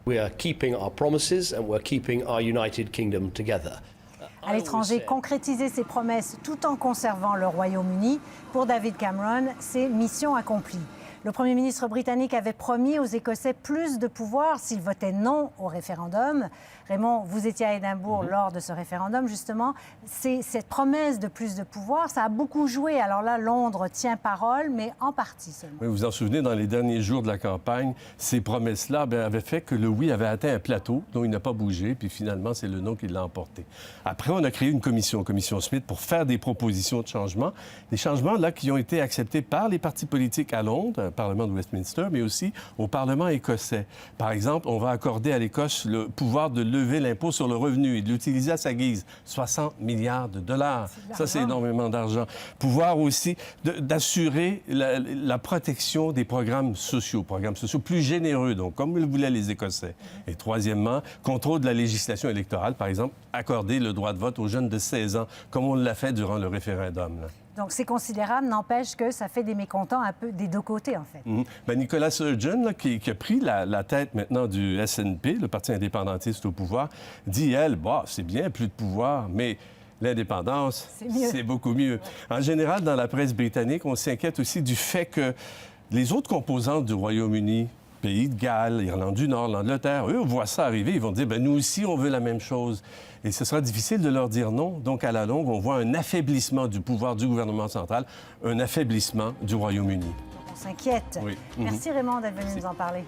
We are keeping our promises and we're keeping our United Kingdom together. À l'étranger, concrétiser ses promesses tout en conservant le Royaume-Uni, pour David Cameron, c'est mission accomplie. Le Premier ministre britannique avait promis aux Écossais plus de pouvoir s'ils votaient non au référendum. Raymond, vous étiez à Édimbourg lors de ce référendum, justement. Cette promesse de plus de pouvoir, ça a beaucoup joué. Alors là, Londres tient parole, mais en partie seulement. Oui, vous vous en souvenez, dans les derniers jours de la campagne, ces promesses-là avaient fait que le oui avait atteint un plateau dont il n'a pas bougé, puis finalement, c'est le non qui l'a emporté. Après, on a créé une commission Smith, pour faire des propositions de changement. Des changements, là, qui ont été acceptés par les partis politiques à Londres, Parlement de Westminster, mais aussi au Parlement écossais. Par exemple, on va accorder à l'Écosse le pouvoir de lever l'impôt sur le revenu et de l'utiliser à sa guise. 60 milliards de dollars. Ça, c'est énormément d'argent. Pouvoir aussi d'assurer la protection des programmes sociaux plus généreux, donc, comme le voulaient les Écossais. Et troisièmement, contrôle de la législation électorale, par exemple, accorder le droit de vote aux jeunes de 16 ans, comme on l'a fait durant le référendum, là. Donc, c'est considérable, n'empêche que ça fait des mécontents un peu des deux côtés, en fait. Bien, Nicola Sturgeon, là, qui a pris la tête maintenant du SNP, le Parti indépendantiste au pouvoir, dit, elle, bah, c'est bien, plus de pouvoir, mais l'indépendance, c'est beaucoup mieux. En général, dans la presse britannique, on s'inquiète aussi du fait que les autres composantes du Royaume-Uni, Pays de Galles, Irlande du Nord, l'Angleterre, eux, voient ça arriver, ils vont dire, bien, nous aussi, on veut la même chose. Et ce sera difficile de leur dire non. Donc, à la longue, on voit un affaiblissement du pouvoir du gouvernement central, un affaiblissement du Royaume-Uni. On s'inquiète. Oui. Merci Raymond d'être venu nous en parler.